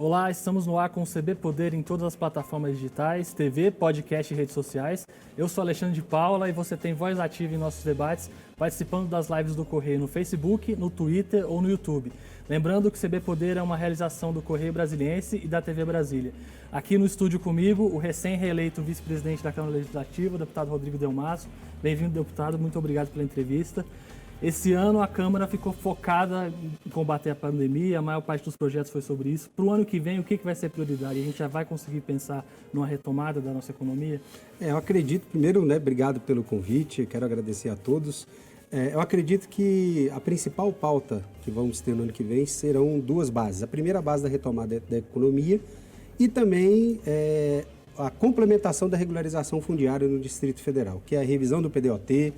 Olá, estamos no ar com o CB Poder em todas as plataformas digitais, TV, podcast e redes sociais. Eu sou Alexandre de Paula e você tem voz ativa em nossos debates, participando das lives do Correio no Facebook, no Twitter ou no YouTube. Lembrando que o CB Poder é uma realização do Correio Brasiliense e da TV Brasília. Aqui no estúdio comigo, o recém-reeleito vice-presidente da Câmara Legislativa, o deputado Rodrigo Delmasso. Bem-vindo, deputado, muito obrigado pela entrevista. Esse ano a Câmara ficou focada em combater a pandemia, a maior parte dos projetos foi sobre isso. Para o ano que vem, o que vai ser prioridade? A gente já vai conseguir pensar numa retomada da nossa economia? Eu acredito, primeiro, obrigado pelo convite, quero agradecer a todos. Eu acredito que a principal pauta que vamos ter no ano que vem serão duas bases. A primeira base da retomada da economia e também a complementação da regularização fundiária no Distrito Federal, que é a revisão do PDOT,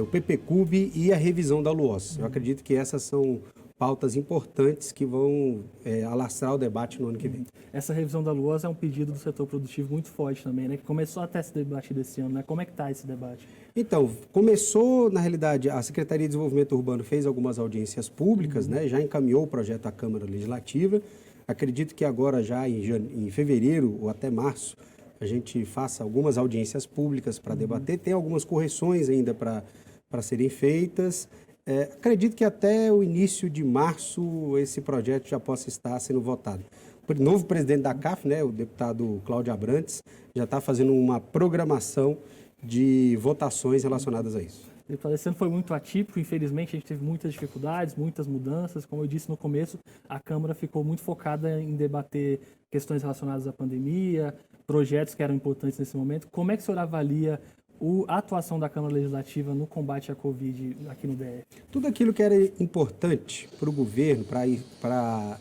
o PPCUB e a revisão da LUOS. Eu acredito que essas são pautas importantes que vão alastrar o debate no ano que vem. Essa revisão da LUOS é um pedido do setor produtivo muito forte também, né? Que começou até a se debater esse ano, né? Como é que está esse debate? Então, começou, na realidade, a Secretaria de Desenvolvimento Urbano fez algumas audiências públicas, já encaminhou o projeto à Câmara Legislativa. Acredito que agora já em fevereiro ou até março, a gente faça algumas audiências públicas para debater. Tem algumas correções ainda para serem feitas. Acredito que até o início de março esse projeto já possa estar sendo votado. O novo presidente da CAF, o deputado Cláudio Abrantes, já está fazendo uma programação de votações relacionadas a isso. Esse ano foi muito atípico, infelizmente a gente teve muitas dificuldades, muitas mudanças. Como eu disse no começo, a Câmara ficou muito focada em debater questões relacionadas à pandemia, projetos que eram importantes nesse momento. Como é que o senhor avalia a atuação da Câmara Legislativa no combate à Covid aqui no DF? Tudo aquilo que era importante para o governo, para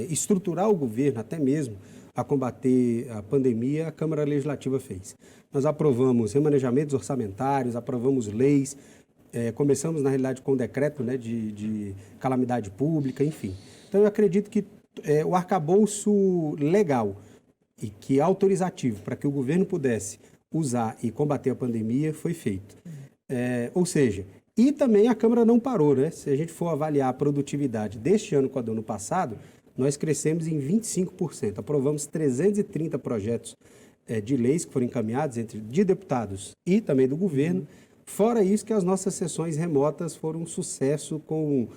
estruturar o governo até mesmo a combater a pandemia, a Câmara Legislativa fez. Nós aprovamos remanejamentos orçamentários, aprovamos leis, começamos, na realidade, com o decreto de calamidade pública, enfim. Então, eu acredito que o arcabouço legal e que é autorizativo para que o governo pudesse usar e combater a pandemia foi feito. Ou seja, e também a Câmara não parou, né? Se a gente for avaliar a produtividade deste ano com a do ano passado, nós crescemos em 25%. Aprovamos 330 projetos de leis que foram encaminhados de deputados e também do governo. Fora isso, que as nossas sessões remotas foram um sucesso, com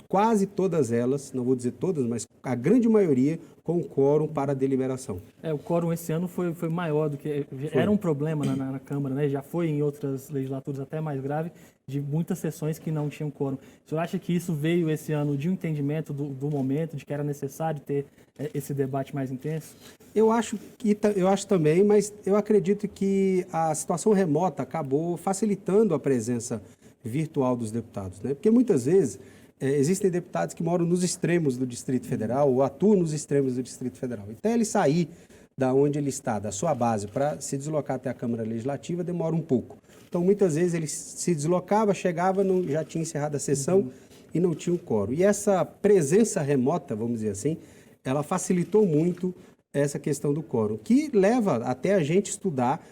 quase todas elas, não vou dizer todas, mas a grande maioria com quórum para a deliberação. O quórum esse ano foi maior do que... Era um problema na Câmara, né? Já foi em outras legislaturas até mais grave, de muitas sessões que não tinham quórum. O senhor acha que isso veio esse ano de um entendimento do momento, de que era necessário ter esse debate mais intenso? Eu acho também, mas eu acredito que a situação remota acabou facilitando a presença virtual dos deputados, né? Porque muitas vezes existem deputados que moram nos extremos do Distrito Federal ou atuam nos extremos do Distrito Federal. Então, ele sair da onde ele está, da sua base, para se deslocar até a Câmara Legislativa, demora um pouco. Então, muitas vezes, ele se deslocava, chegava, já tinha encerrado a sessão e não tinha o quórum. E essa presença remota, vamos dizer assim, ela facilitou muito essa questão do quórum, que leva até a gente estudar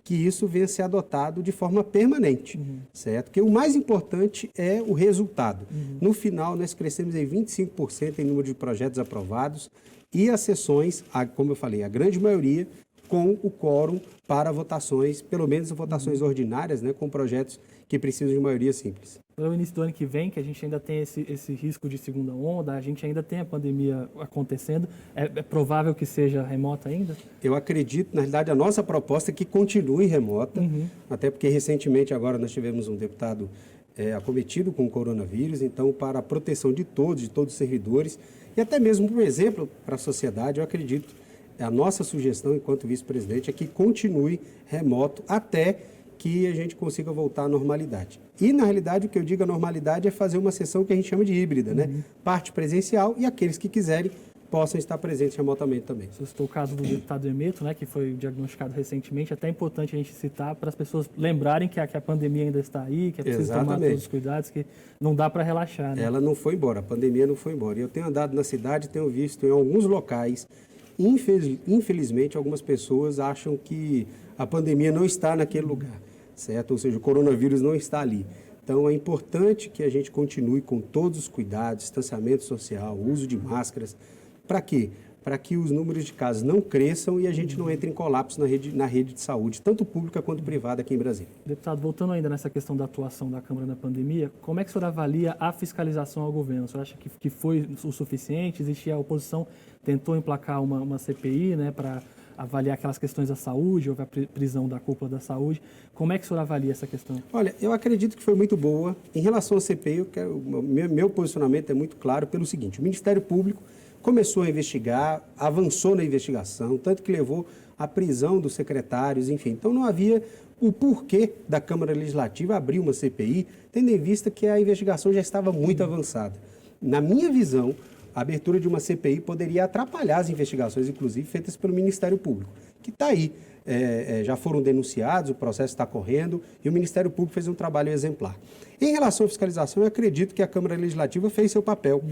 que isso venha a ser adotado de forma permanente, certo? Porque o mais importante é o resultado. No final, nós crescemos em 25% em número de projetos aprovados e as sessões, como eu falei, a grande maioria com o quórum para votações, pelo menos votações ordinárias, com projetos que precisam de maioria simples. No início do ano que vem, que a gente ainda tem esse risco de segunda onda, a gente ainda tem a pandemia acontecendo, é provável que seja remota ainda? Eu acredito, na realidade, a nossa proposta é que continue remota, até porque recentemente agora nós tivemos um deputado acometido com o coronavírus, então para a proteção de todos os servidores e até mesmo, por exemplo, para a sociedade, eu acredito, a nossa sugestão enquanto vice-presidente é que continue remoto até que a gente consiga voltar à normalidade. E, na realidade, o que eu digo a normalidade é fazer uma sessão que a gente chama de híbrida, Parte presencial e aqueles que quiserem possam estar presentes remotamente também. Você citou o caso do deputado Hermeto, que foi diagnosticado recentemente. Até é importante a gente citar para as pessoas lembrarem que a pandemia ainda está aí, que é preciso tomar todos os cuidados, que não dá para relaxar. Ela não foi embora, a pandemia não foi embora. E eu tenho andado na cidade, tenho visto em alguns locais, infelizmente, algumas pessoas acham que a pandemia não está naquele lugar, certo? Ou seja, o coronavírus não está ali. Então, é importante que a gente continue com todos os cuidados, distanciamento social, uso de máscaras. Para quê? para que os números de casos não cresçam e a gente não entre em colapso na rede de saúde, tanto pública quanto privada aqui em Brasília. Deputado, voltando ainda nessa questão da atuação da Câmara na pandemia, como é que o senhor avalia a fiscalização ao governo? O senhor acha que foi o suficiente? Existia a oposição, tentou emplacar uma CPI, né, para avaliar aquelas questões da saúde, houve a prisão da cúpula da saúde. Como é que o senhor avalia essa questão? Olha, eu acredito que foi muito boa. Em relação à CPI, meu posicionamento é muito claro pelo seguinte: o Ministério Público começou a investigar, avançou na investigação, tanto que levou à prisão dos secretários, enfim. Então não havia o porquê da Câmara Legislativa abrir uma CPI, tendo em vista que a investigação já estava muito avançada. Na minha visão, a abertura de uma CPI poderia atrapalhar as investigações, inclusive feitas pelo Ministério Público, que está aí. Já foram denunciados, o processo está correndo e o Ministério Público fez um trabalho exemplar. Em relação à fiscalização, eu acredito que a Câmara Legislativa fez seu papel.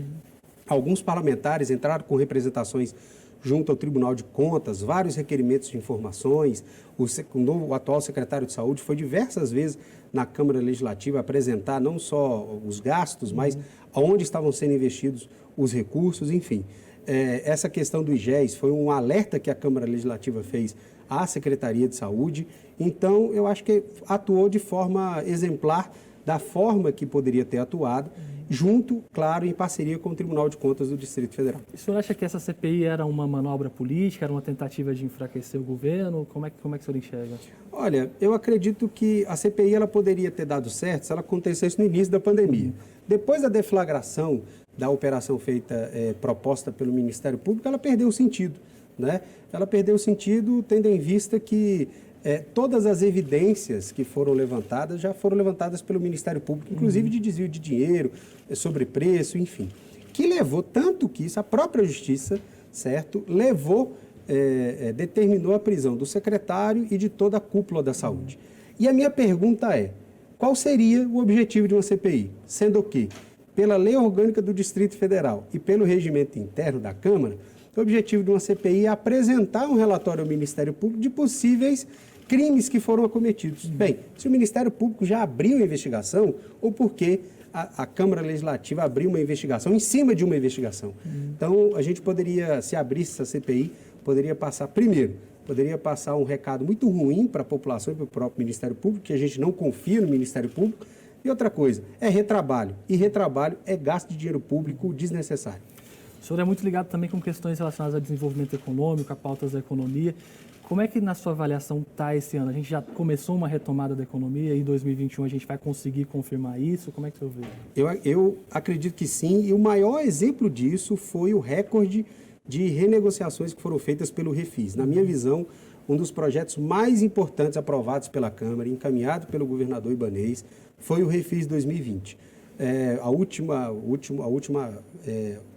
Alguns parlamentares entraram com representações junto ao Tribunal de Contas, vários requerimentos de informações. O atual secretário de Saúde foi diversas vezes na Câmara Legislativa apresentar não só os gastos, mas aonde estavam sendo investidos os recursos, enfim. Essa questão do IGES foi um alerta que a Câmara Legislativa fez à Secretaria de Saúde. Então, eu acho que atuou de forma exemplar, da forma que poderia ter atuado, junto, claro, em parceria com o Tribunal de Contas do Distrito Federal. O senhor acha que essa CPI era uma manobra política, era uma tentativa de enfraquecer o governo? Como é que o senhor enxerga? Olha, eu acredito que a CPI ela poderia ter dado certo se ela acontecesse no início da pandemia. Depois da deflagração da operação proposta pelo Ministério Público, ela perdeu o sentido, né? Ela perdeu o sentido tendo em vista que todas as evidências que foram levantadas já foram levantadas pelo Ministério Público, inclusive de desvio de dinheiro, sobrepreço, enfim. Que levou, tanto que isso, a própria Justiça, certo, determinou a prisão do secretário e de toda a cúpula da saúde. E a minha pergunta é, qual seria o objetivo de uma CPI? Sendo que, pela Lei Orgânica do Distrito Federal e pelo regimento interno da Câmara, o objetivo de uma CPI é apresentar um relatório ao Ministério Público de possíveis crimes que foram acometidos. Bem, se o Ministério Público já abriu a investigação, ou por que a Câmara Legislativa abriu uma investigação em cima de uma investigação? Então, a gente poderia, se abrisse essa CPI, poderia passar um recado muito ruim para a população e para o próprio Ministério Público, que a gente não confia no Ministério Público. E outra coisa, é retrabalho. E retrabalho é gasto de dinheiro público desnecessário. O senhor é muito ligado também com questões relacionadas ao desenvolvimento econômico, a pautas da economia. Como é que, na sua avaliação, está esse ano? A gente já começou uma retomada da economia e em 2021 a gente vai conseguir confirmar isso? Como é que o senhor vê? Eu acredito que sim, e o maior exemplo disso foi o recorde de renegociações que foram feitas pelo Refis. Na minha visão, um dos projetos mais importantes aprovados pela Câmara, encaminhado pelo governador Ibanez, foi o Refis 2020.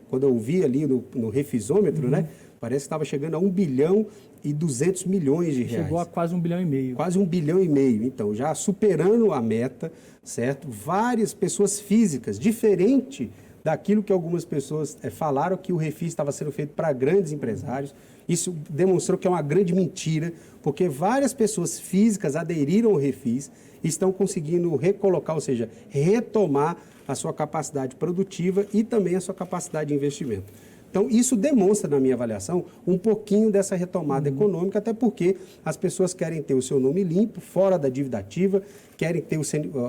Quando eu vi ali no refisômetro, né, parece que estava chegando a 1 bilhão e 200 milhões de reais. Chegou a quase 1,5 bilhão. Quase 1,5 bilhão. Então, já superando a meta, certo? Várias pessoas físicas, diferente daquilo que algumas pessoas falaram, que o Refis estava sendo feito para grandes empresários. Isso demonstrou que é uma grande mentira, porque várias pessoas físicas aderiram ao Refis e estão conseguindo recolocar, ou seja, retomar a sua capacidade produtiva e também a sua capacidade de investimento. Então, isso demonstra, na minha avaliação, um pouquinho dessa retomada econômica, até porque as pessoas querem ter o seu nome limpo, fora da dívida ativa, querem ter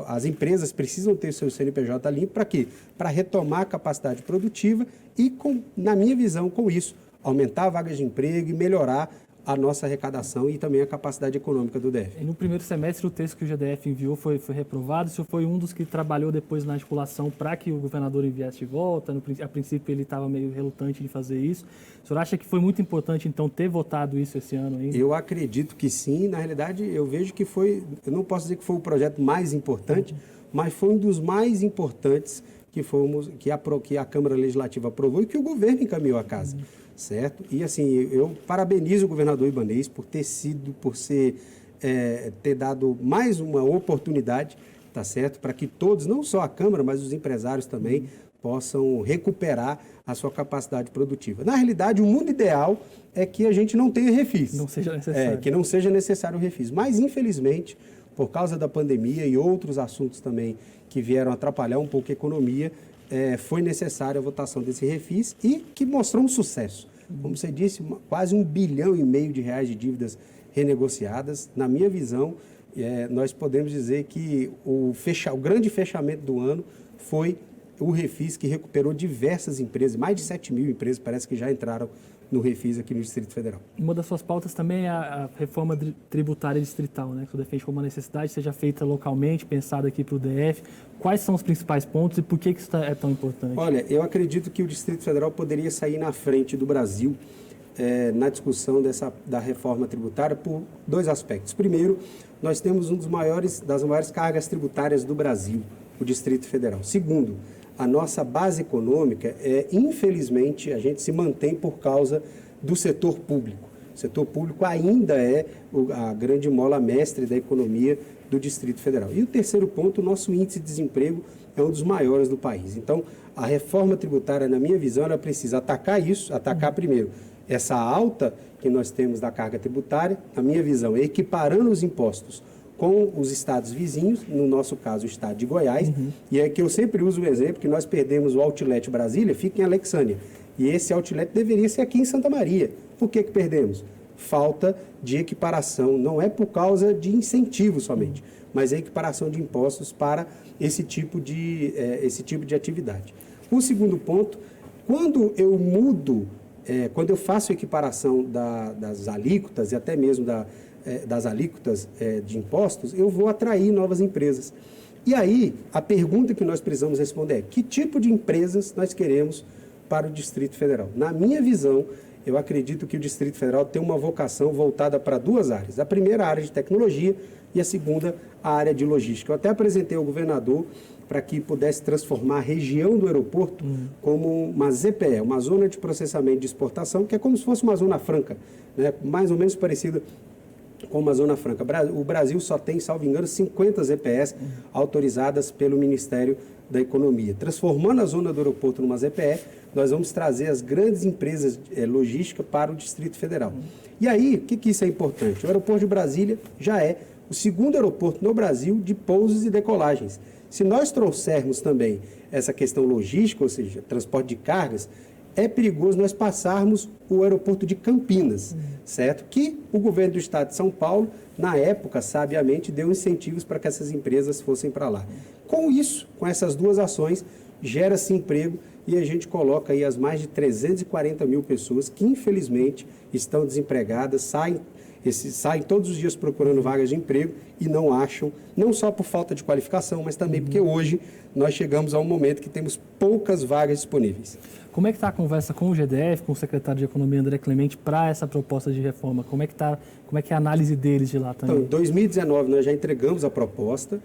as empresas precisam ter o seu CNPJ limpo, para quê? Para retomar a capacidade produtiva e, na minha visão, com isso, aumentar vagas de emprego e melhorar a nossa arrecadação e também a capacidade econômica do DF. E no primeiro semestre, o texto que o GDF enviou foi reprovado. O senhor foi um dos que trabalhou depois na articulação para que o governador enviasse de volta. A princípio, ele estava meio relutante de fazer isso. O senhor acha que foi muito importante, então, ter votado isso esse ano ainda? Eu acredito que sim. Na realidade, eu vejo que foi... Eu não posso dizer que foi o projeto mais importante, mas foi um dos mais importantes que a Câmara Legislativa aprovou e que o governo encaminhou à casa. Certo? E assim, eu parabenizo o governador Ibanez por ter dado mais uma oportunidade, tá certo? Para que todos, não só a Câmara, mas os empresários também, possam recuperar a sua capacidade produtiva. Na realidade, o mundo ideal é que a gente não tenha refis. Não seja necessário. Que não seja necessário o refis. Mas, infelizmente, por causa da pandemia e outros assuntos também que vieram atrapalhar um pouco a economia, foi necessária a votação desse refis e que mostrou um sucesso. como você disse, quase R$1,5 bilhão de dívidas renegociadas. Na minha visão, nós podemos dizer que o grande fechamento do ano foi o Refis, que recuperou diversas empresas, mais de 7 mil empresas parece que já entraram no Refis aqui no Distrito Federal. Uma das suas pautas também é a reforma tributária distrital, né, que você defende como uma necessidade, seja feita localmente, pensada aqui para o DF. Quais são os principais pontos e por que isso é tão importante? Olha, eu acredito que o Distrito Federal poderia sair na frente do Brasil na discussão da reforma tributária por dois aspectos. Primeiro, nós temos das maiores cargas tributárias do Brasil, o Distrito Federal. Segundo, a nossa base econômica, infelizmente, a gente se mantém por causa do setor público. O setor público ainda é a grande mola mestre da economia do Distrito Federal. E o terceiro ponto, o nosso índice de desemprego é um dos maiores do país. Então, a reforma tributária, na minha visão, ela precisa atacar primeiro essa alta que nós temos da carga tributária, na minha visão, equiparando os impostos com os estados vizinhos, no nosso caso o estado de Goiás, e é que eu sempre uso o exemplo que nós perdemos o Outlet Brasília, fica em Alexânia, e esse Outlet deveria ser aqui em Santa Maria. Por que perdemos? Falta de equiparação, não é por causa de incentivo somente, mas é equiparação de impostos para esse tipo de atividade. O segundo ponto, quando eu faço a equiparação das alíquotas e até mesmo das alíquotas de impostos, eu vou atrair novas empresas. E aí, a pergunta que nós precisamos responder é: que tipo de empresas nós queremos para o Distrito Federal? Na minha visão, eu acredito que o Distrito Federal tem uma vocação voltada para duas áreas. A primeira, a área de tecnologia, e a segunda, a área de logística. Eu até apresentei ao governador para que pudesse transformar a região do aeroporto como uma ZPE, uma zona de processamento de exportação, que é como se fosse uma zona franca, né? Mais ou menos parecida com uma zona franca. O Brasil só tem, salvo engano, 50 ZPEs autorizadas pelo Ministério da Economia. Transformando a zona do aeroporto numa ZPE, nós vamos trazer as grandes empresas logísticas para o Distrito Federal. E aí, o que isso é importante? O aeroporto de Brasília já é o segundo aeroporto no Brasil de pousos e decolagens. Se nós trouxermos também essa questão logística, ou seja, transporte de cargas, é perigoso nós passarmos o aeroporto de Campinas, certo? Que o governo do estado de São Paulo, na época, sabiamente, deu incentivos para que essas empresas fossem para lá. Com isso, com essas duas ações, gera-se emprego e a gente coloca aí as mais de 340 mil pessoas que, infelizmente, estão desempregadas, saem todos os dias procurando vagas de emprego e não acham, não só por falta de qualificação, mas também porque hoje nós chegamos a um momento que temos poucas vagas disponíveis. Como é que está a conversa com o GDF, com o secretário de Economia, André Clemente, para essa proposta de reforma? Como é que é a análise deles de lá também? Então, em 2019 nós já entregamos a proposta.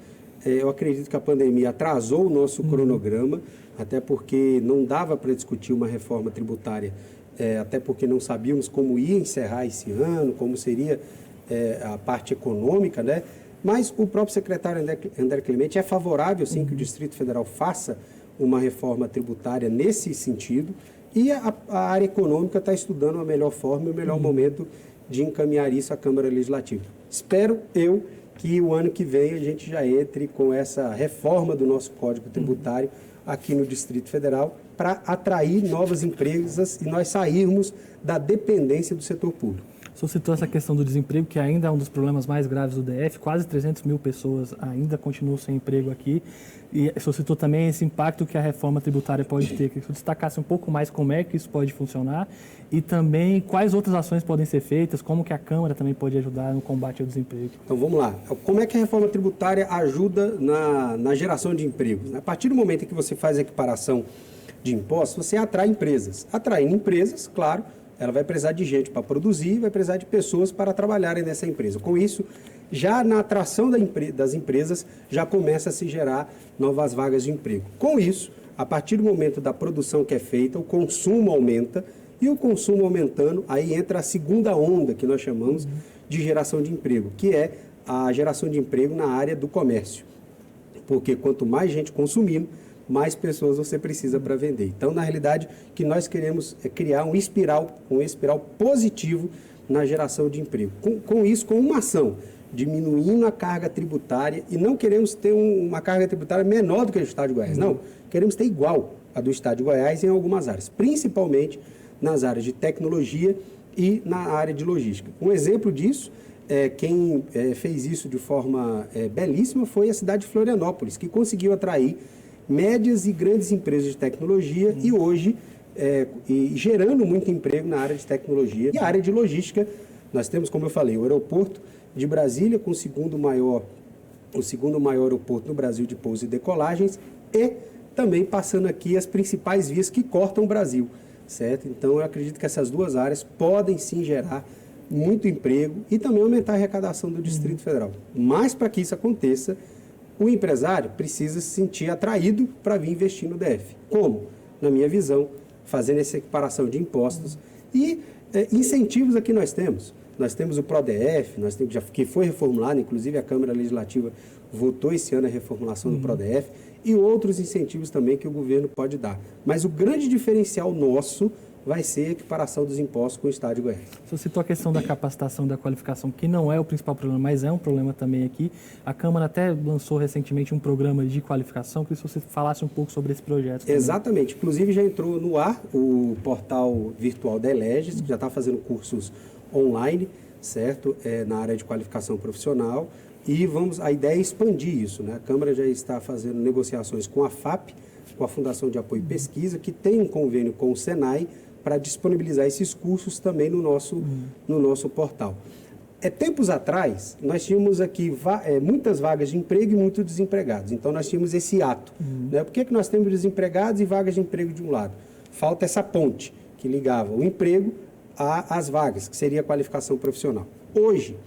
Eu acredito que a pandemia atrasou o nosso cronograma, até porque não dava para discutir uma reforma tributária, até porque não sabíamos como ia encerrar esse ano, como seria a parte econômica, né? Mas o próprio secretário André Clemente é favorável, sim, que o Distrito Federal faça uma reforma tributária nesse sentido, e a área econômica está estudando a melhor forma e o melhor momento de encaminhar isso à Câmara Legislativa. Espero eu que o ano que vem a gente já entre com essa reforma do nosso Código Tributário aqui no Distrito Federal para atrair novas empresas e nós sairmos da dependência do setor público. O senhor citou essa questão do desemprego, que ainda é um dos problemas mais graves do DF, quase 300 mil pessoas ainda continuam sem emprego aqui, e o senhor citou também esse impacto que a reforma tributária pode ter. Que o senhor destacasse um pouco mais como é que isso pode funcionar e também quais outras ações podem ser feitas, como que a Câmara também pode ajudar no combate ao desemprego. Então vamos lá, como é que a reforma tributária ajuda na geração de empregos? A partir do momento em que você faz a equiparação de impostos, você atrai empresas. Atraindo empresas, claro, ela vai precisar de gente para produzir, vai precisar de pessoas para trabalharem nessa empresa. Com isso, já na atração das empresas, já começa a se gerar novas vagas de emprego. Com isso, a partir do momento da produção que é feita, o consumo aumenta, e o consumo aumentando, aí entra a segunda onda, que nós chamamos de geração de emprego, que é a geração de emprego na área do comércio. Porque quanto mais gente consumindo, mais pessoas você precisa para vender. Então, na realidade, o que nós queremos é criar um espiral positivo na geração de emprego. Com isso, com uma ação, diminuindo a carga tributária, e não queremos ter uma carga tributária menor do que a do Estado de Goiás, não. Queremos ter igual a do Estado de Goiás em algumas áreas, principalmente nas áreas de tecnologia e na área de logística. Um exemplo disso, quem fez isso de forma belíssima foi a cidade de Florianópolis, que conseguiu atrair médias e grandes empresas de tecnologia e hoje gerando muito emprego na área de tecnologia. E a área de logística, nós temos, como eu falei, o aeroporto de Brasília, com o segundo maior aeroporto no Brasil de pousos e decolagens, e também passando aqui as principais vias que cortam o Brasil, certo? Então, eu acredito que essas duas áreas podem sim gerar muito emprego e também aumentar a arrecadação do Distrito Federal. Mas, para que isso aconteça, o empresário precisa se sentir atraído para vir investir no DF. Como? Na minha visão, fazendo essa equiparação de impostos e incentivos aqui nós temos. Nós temos o PRODF, que foi reformulado, inclusive a Câmara Legislativa votou esse ano a reformulação do PRODF, e outros incentivos também que o governo pode dar. Mas o grande diferencial nosso vai ser a equiparação dos impostos com o Estado de Goiás. Você citou a questão da capacitação e da qualificação, que não é o principal problema, mas é um problema também aqui. A Câmara até lançou recentemente um programa de qualificação. Queria que você falasse um pouco sobre esse projeto também. Exatamente. Inclusive já entrou no ar o portal virtual da Eleges, que já está fazendo cursos online, certo? Na área de qualificação profissional. E a ideia é expandir isso, né? A Câmara já está fazendo negociações com a FAP, com a Fundação de Apoio e Pesquisa, que tem um convênio com o Senai para disponibilizar esses cursos também no nosso portal. Tempos atrás, nós tínhamos aqui muitas vagas de emprego e muitos desempregados. Então, nós tínhamos esse ato. Né? Por que nós temos desempregados e vagas de emprego de um lado? Falta essa ponte que ligava o emprego às vagas, que seria a qualificação profissional. Hoje,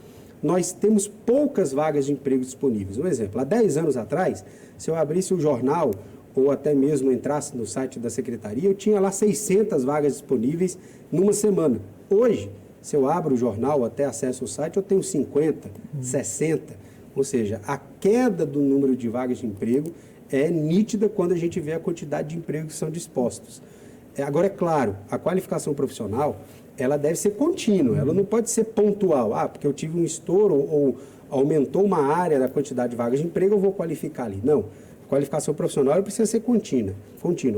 nós temos poucas vagas de emprego disponíveis. Um exemplo, há 10 anos atrás, se eu abrisse o jornal ou até mesmo entrasse no site da Secretaria, eu tinha lá 600 vagas disponíveis numa semana. Hoje, se eu abro o jornal, até acesso ao site, eu tenho 50, 60. Ou seja, a queda do número de vagas de emprego é nítida quando a gente vê a quantidade de empregos que são dispostos. Agora, é claro, a qualificação profissional, ela deve ser contínua, ela não pode ser pontual. Porque eu tive um estouro ou aumentou uma área da quantidade de vagas de emprego, eu vou qualificar ali. Não. Qualificação profissional precisa ser contínua.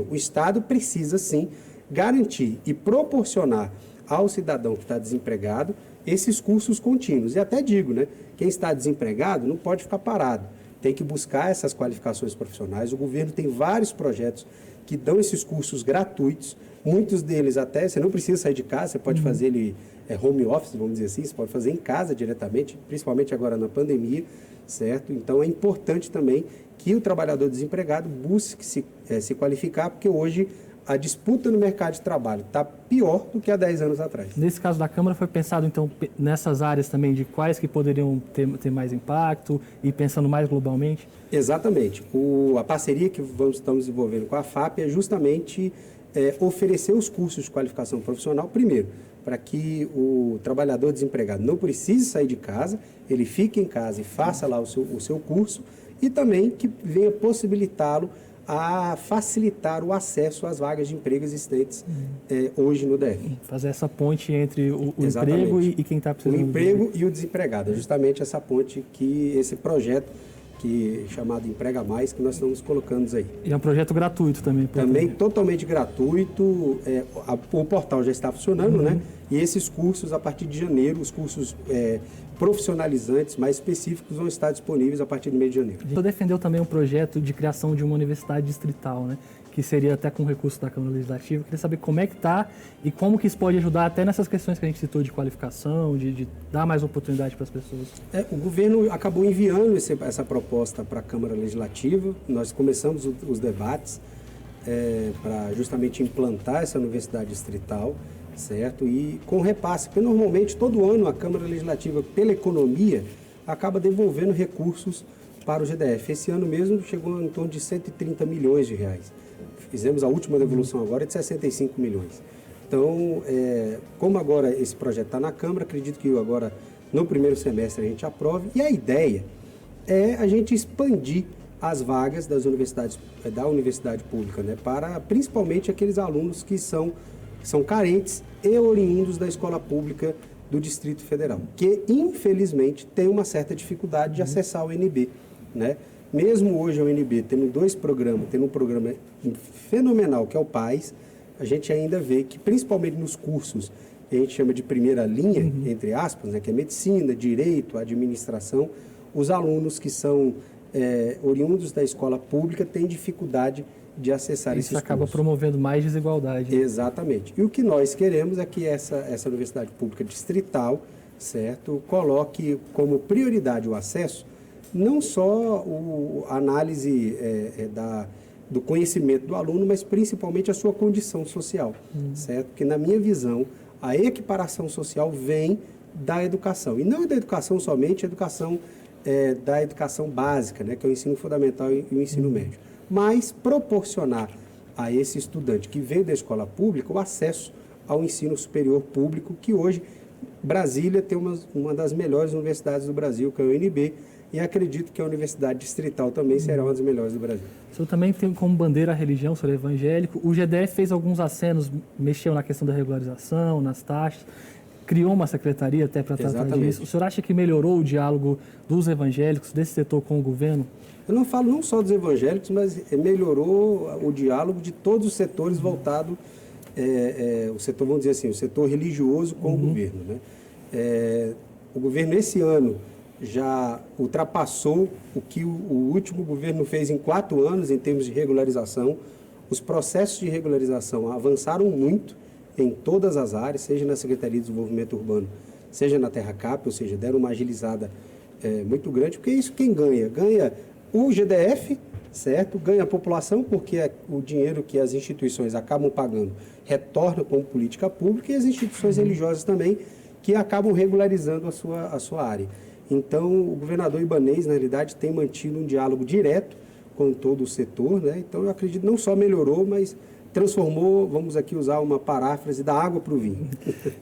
O Estado precisa, sim, garantir e proporcionar ao cidadão que está desempregado esses cursos contínuos. E até digo, né, quem está desempregado não pode ficar parado. Tem que buscar essas qualificações profissionais. O governo tem vários projetos que dão esses cursos gratuitos. Muitos deles até, você não precisa sair de casa, você pode fazer ele home office, vamos dizer assim, você pode fazer em casa diretamente, principalmente agora na pandemia, certo? Então, é importante também que o trabalhador desempregado busque se qualificar, porque hoje a disputa no mercado de trabalho está pior do que há 10 anos atrás. Nesse caso da Câmara, foi pensado, então, nessas áreas também de quais que poderiam ter mais impacto e pensando mais globalmente? Exatamente. A parceria que estamos desenvolvendo com a FAP é justamente oferecer os cursos de qualificação profissional, primeiro, para que o trabalhador desempregado não precise sair de casa, ele fique em casa e faça lá o seu curso, e também que venha possibilitá-lo a facilitar o acesso às vagas de emprego existentes hoje no DF. Fazer essa ponte entre o emprego e quem está precisando. O emprego e o desempregado. É justamente essa ponte que esse projeto chamado Emprega Mais, que nós estamos colocando aí. E é um projeto gratuito também. Também totalmente gratuito. O portal já está funcionando, né? E esses cursos, a partir de janeiro, os cursos profissionalizantes mais específicos vão estar disponíveis a partir do mês de janeiro. Você defendeu também um projeto de criação de uma universidade distrital, né? Que seria até com recurso da Câmara Legislativa. Eu queria saber como é que está e como que isso pode ajudar até nessas questões que a gente citou de qualificação, de dar mais oportunidade para as pessoas. O governo acabou enviando essa proposta para a Câmara Legislativa. Nós começamos os debates para justamente implantar essa universidade distrital, certo? E com repasse, porque normalmente todo ano a Câmara Legislativa, pela economia, acaba devolvendo recursos para o GDF. Esse ano mesmo chegou em torno de 130 milhões de reais. Fizemos a última devolução agora de 65 milhões. Então, como agora esse projeto está na Câmara, acredito que agora, no primeiro semestre, a gente aprove. E a ideia é a gente expandir as vagas da universidade pública, né, para principalmente aqueles alunos que são carentes e oriundos da escola pública do Distrito Federal, que, infelizmente, tem uma certa dificuldade de acessar o UNB, né? Mesmo hoje a UNB tendo 2 programas, tendo um programa fenomenal, que é o PAS, a gente ainda vê que, principalmente nos cursos que a gente chama de primeira linha, entre aspas, né, que é medicina, direito, administração, os alunos que são oriundos da escola pública têm dificuldade de acessar esses Isso acaba cursos. promovendo mais desigualdade. Exatamente. E o que nós queremos é que essa universidade pública distrital, certo, coloque como prioridade o acesso, não só a análise do conhecimento do aluno, mas principalmente a sua condição social, certo? Porque, na minha visão, a equiparação social vem da educação. E não da educação somente, a educação da educação básica, né, que é o ensino fundamental e o ensino médio. Mas proporcionar a esse estudante que veio da escola pública o acesso ao ensino superior público, que hoje Brasília tem uma das melhores universidades do Brasil, que é a UNB, e acredito que a Universidade Distrital também será uma das melhores do Brasil. O senhor também tem como bandeira a religião, o senhor é evangélico. O GDF fez alguns acenos, mexeu na questão da regularização, nas taxas, criou uma secretaria até para tratar disso. O senhor acha que melhorou o diálogo dos evangélicos, desse setor com o governo? Eu não falo não só dos evangélicos, mas melhorou o diálogo de todos os setores voltado, o setor, vamos dizer assim, o setor religioso com o governo, né? O governo esse ano já ultrapassou o que o último governo fez em 4 anos em termos de regularização. Os processos de regularização avançaram muito em todas as áreas, seja na Secretaria de Desenvolvimento Urbano, seja na Terra Cap, ou seja, deram uma agilizada muito grande, porque isso quem ganha? Ganha o GDF, certo? Ganha a população, porque o dinheiro que as instituições acabam pagando retorna como política pública, e as instituições religiosas também, que acabam regularizando a sua área. Então, o governador Ibanez, na realidade, tem mantido um diálogo direto com todo o setor, né? Então, eu acredito não só melhorou, mas transformou, vamos aqui usar uma paráfrase, da água para o vinho.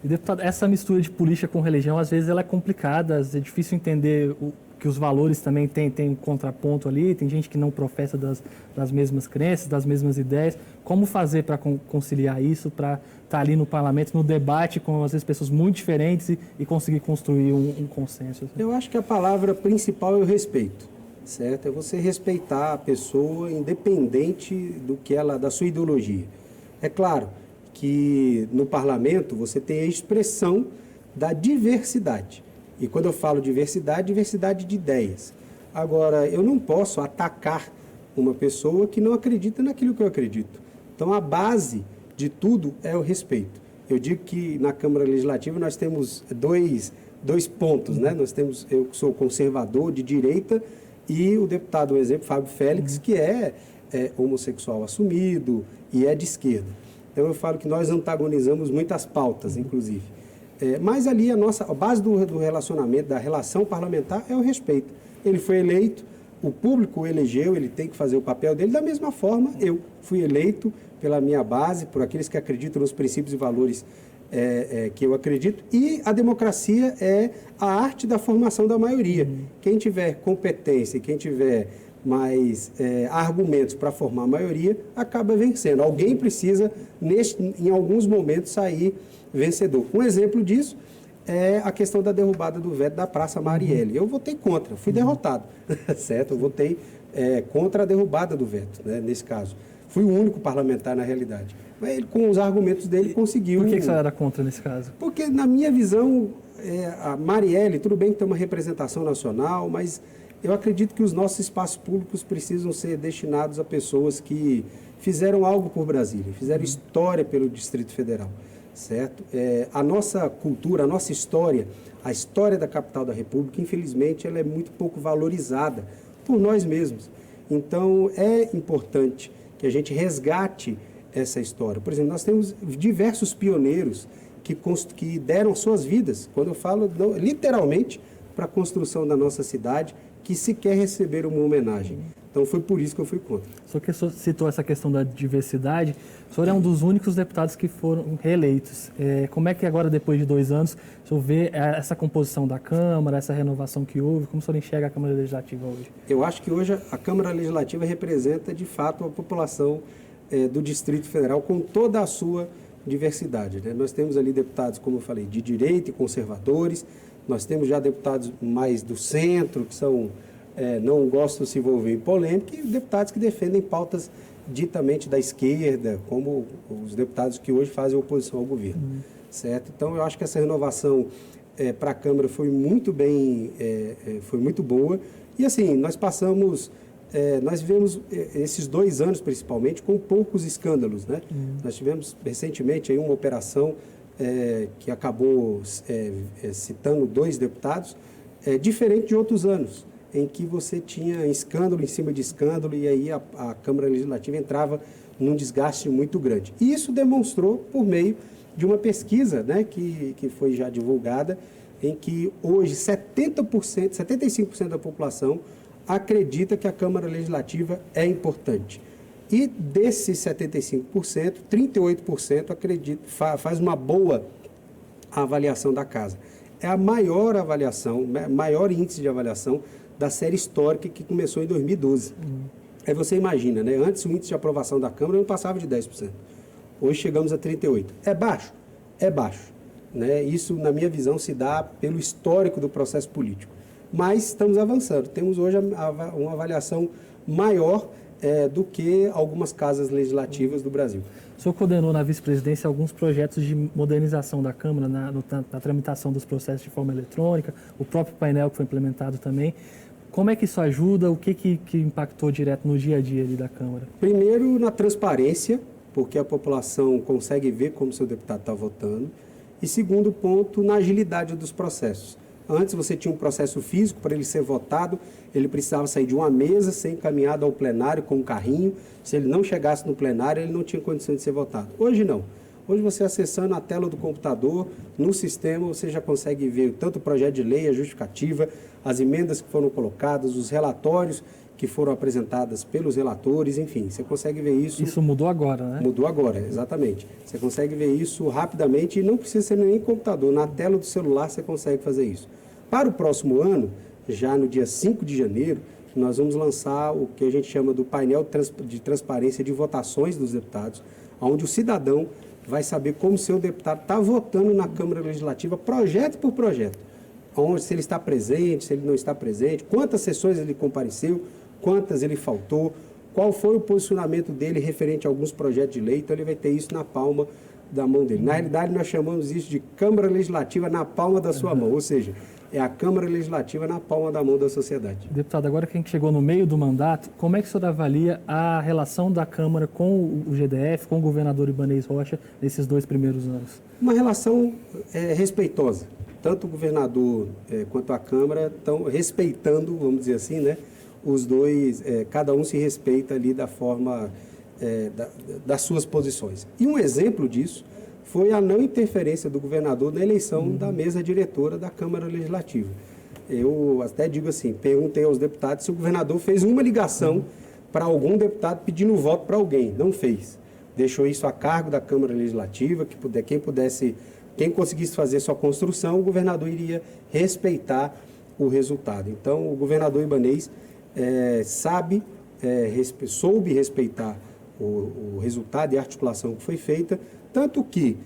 E, deputado, essa mistura de política com religião, às vezes ela é complicada, às vezes é difícil entender que os valores também têm um contraponto ali, tem gente que não professa das mesmas crenças, das mesmas ideias. Como fazer para conciliar isso, para estar ali no parlamento, no debate com, às vezes, pessoas muito diferentes e conseguir construir um consenso? Assim? Eu acho que a palavra principal é o respeito, certo? É você respeitar a pessoa independente da sua ideologia. É claro que no parlamento você tem a expressão da diversidade. E quando eu falo diversidade, diversidade de ideias. Agora, eu não posso atacar uma pessoa que não acredita naquilo que eu acredito. Então, a base de tudo é o respeito. Eu digo que na Câmara Legislativa nós temos dois pontos, né? Eu sou conservador de direita e o deputado, um exemplo, Fábio Félix, que é homossexual assumido e é de esquerda. Então, eu falo que nós antagonizamos muitas pautas, inclusive. Mas ali a base do relacionamento, da relação parlamentar, é o respeito. Ele foi eleito, o público o elegeu, ele tem que fazer o papel dele. Da mesma forma, eu fui eleito pela minha base, por aqueles que acreditam nos princípios e valores que eu acredito. E a democracia é a arte da formação da maioria. Quem tiver competência, quem tiver mais argumentos para formar a maioria, acaba vencendo. Alguém precisa, em alguns momentos, sair vencedor. Um exemplo disso é a questão da derrubada do veto da Praça Marielle. Eu votei contra, fui derrotado, certo? Eu votei contra a derrubada do veto, né, nesse caso. Fui o único parlamentar, na realidade. Mas ele, com os argumentos dele, conseguiu... Por que você era contra nesse caso? Porque, na minha visão, a Marielle, tudo bem que tem uma representação nacional, mas eu acredito que os nossos espaços públicos precisam ser destinados a pessoas que fizeram algo por Brasília, fizeram história pelo Distrito Federal. Certo? A nossa cultura, a nossa história, a história da capital da República, infelizmente, ela é muito pouco valorizada por nós mesmos. Então, é importante que a gente resgate essa história. Por exemplo, nós temos diversos pioneiros que deram suas vidas, quando eu falo literalmente, para a construção da nossa cidade, que sequer receberam uma homenagem. Então, foi por isso que eu fui contra. Só que o senhor citou essa questão da diversidade. O senhor é um dos únicos deputados que foram reeleitos. Como é que agora, depois de 2 anos, o senhor vê essa composição da Câmara, essa renovação que houve? Como o senhor enxerga a Câmara Legislativa hoje? Eu acho que hoje a Câmara Legislativa representa, de fato, a população do Distrito Federal com toda a sua diversidade, né? Nós temos ali deputados, como eu falei, de direita e conservadores. Nós temos já deputados mais do centro, que são não gostam de se envolver em polêmica, e deputados que defendem pautas ditamente da esquerda, como os deputados que hoje fazem oposição ao governo. Certo? Então, eu acho que essa renovação para a Câmara foi muito boa. E assim, nós vivemos esses 2 anos, principalmente, com poucos escândalos, né? Nós tivemos recentemente aí uma operação que acabou citando 2 deputados, diferente de outros anos, em que você tinha escândalo em cima de escândalo, e aí a Câmara Legislativa entrava num desgaste muito grande. E isso demonstrou por meio de uma pesquisa, né, que foi já divulgada, em que hoje 75% da população acredita que a Câmara Legislativa é importante. E desses 75%, 38% faz uma boa avaliação da casa. É a maior avaliação, maior índice de avaliação da série histórica, que começou em 2012. Aí você imagina, né? Antes o índice de aprovação da Câmara não passava de 10%. Hoje chegamos a 38%. É baixo? É baixo. Né? Isso, na minha visão, se dá pelo histórico do processo político. Mas estamos avançando. Temos hoje uma avaliação maior do que algumas casas legislativas do Brasil. O senhor coordenou na vice-presidência alguns projetos de modernização da Câmara na tramitação dos processos de forma eletrônica, o próprio painel que foi implementado também. Como é que isso ajuda? O que impactou direto no dia a dia ali da Câmara? Primeiro, na transparência, porque a população consegue ver como seu deputado está votando. E segundo ponto, na agilidade dos processos. Antes você tinha um processo físico, para ele ser votado, ele precisava sair de uma mesa, ser encaminhado ao plenário com um carrinho. Se ele não chegasse no plenário, ele não tinha condição de ser votado. Hoje não. Hoje você acessando a tela do computador, no sistema, você já consegue ver tanto o projeto de lei, a justificativa, as emendas que foram colocadas, os relatórios que foram apresentadas pelos relatores, enfim, você consegue ver isso... Isso mudou agora, né? Mudou agora, exatamente. Você consegue ver isso rapidamente e não precisa ser nem computador, na tela do celular você consegue fazer isso. Para o próximo ano, já no dia 5 de janeiro, nós vamos lançar o que a gente chama do painel de transparência de votações dos deputados, onde o cidadão vai saber como seu deputado está votando na Câmara Legislativa, projeto por projeto. Onde, se ele está presente, se ele não está presente, quantas sessões ele compareceu, quantas ele faltou, qual foi o posicionamento dele referente a alguns projetos de lei. Então, ele vai ter isso na palma da mão dele. Na realidade, nós chamamos isso de Câmara Legislativa na palma da sua mão, ou seja, é a Câmara Legislativa na palma da mão da sociedade. Deputado, agora que a gente chegou no meio do mandato, como é que o senhor avalia a relação da Câmara com o GDF, com o governador Ibanez Rocha, nesses 2 primeiros anos? Uma relação respeitosa. Tanto o governador quanto a Câmara estão respeitando, vamos dizer assim, né? Os dois, cada um se respeita ali da forma das suas posições. E um exemplo disso foi a não interferência do governador na eleição da mesa diretora da Câmara Legislativa. Eu até digo assim, perguntei aos deputados se o governador fez uma ligação para algum deputado pedindo voto para alguém. Não fez. Deixou isso a cargo da Câmara Legislativa, quem conseguisse fazer sua construção, o governador iria respeitar o resultado. Então, o governador Ibanez soube respeitar o resultado e a articulação que foi feita, tanto que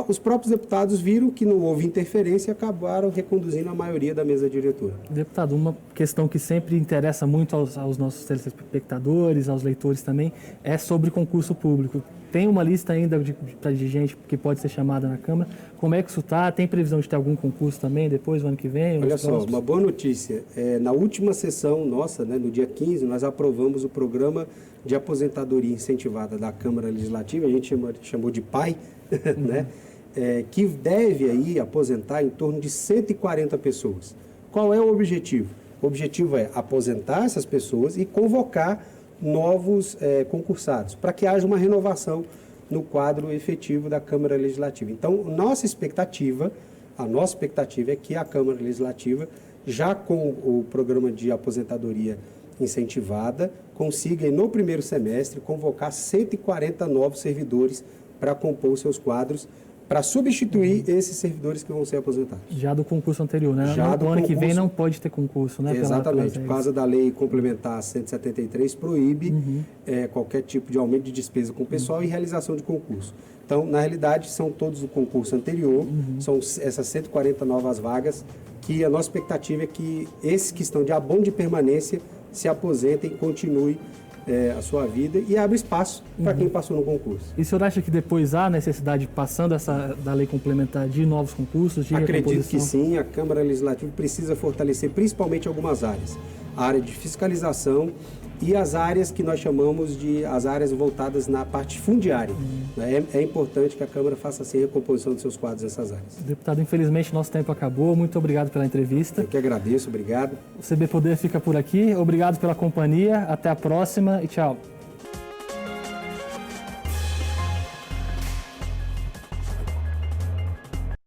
os próprios deputados viram que não houve interferência e acabaram reconduzindo a maioria da mesa diretora. Deputado, uma questão que sempre interessa muito aos nossos telespectadores, aos leitores também, é sobre concurso público. Tem uma lista ainda de gente que pode ser chamada na Câmara. Como é que isso está? Tem previsão de ter algum concurso também depois, no ano que vem? Olha só, uma boa notícia. Na última sessão nossa, né, no dia 15, nós aprovamos o programa de aposentadoria incentivada da Câmara Legislativa, a gente chamou de PAI, né, que deve aí aposentar em torno de 140 pessoas. Qual é o objetivo? O objetivo é aposentar essas pessoas e convocar novos concursados, para que haja uma renovação no quadro efetivo da Câmara Legislativa. Então, a nossa expectativa é que a Câmara Legislativa, já com o programa de aposentadoria incentivada, consiga, no primeiro semestre, convocar 140 novos servidores para compor os seus quadros, para substituir esses servidores que vão ser aposentados. Já do concurso anterior, né? Já do ano que vem concurso- não pode ter concurso, né? Exatamente, por causa da lei complementar 173, proíbe qualquer tipo de aumento de despesa com o pessoal e realização de concurso. Então, na realidade, são todos do concurso anterior, são essas 140 novas vagas, que a nossa expectativa é que esses que estão de abono de permanência se aposentem, continuem a sua vida e abre espaço para quem passou no concurso. E o senhor acha que depois há necessidade, passando da lei complementar, de novos concursos, de Acredito recomposição? que sim, a Câmara Legislativa precisa fortalecer principalmente algumas áreas. A área de fiscalização e as áreas que nós chamamos de as áreas voltadas na parte fundiária. É importante que a Câmara faça assim a recomposição dos seus quadros nessas áreas. Deputado, infelizmente nosso tempo acabou. Muito obrigado pela entrevista. Eu que agradeço, obrigado. O CB Poder fica por aqui. Obrigado pela companhia. Até a próxima e tchau.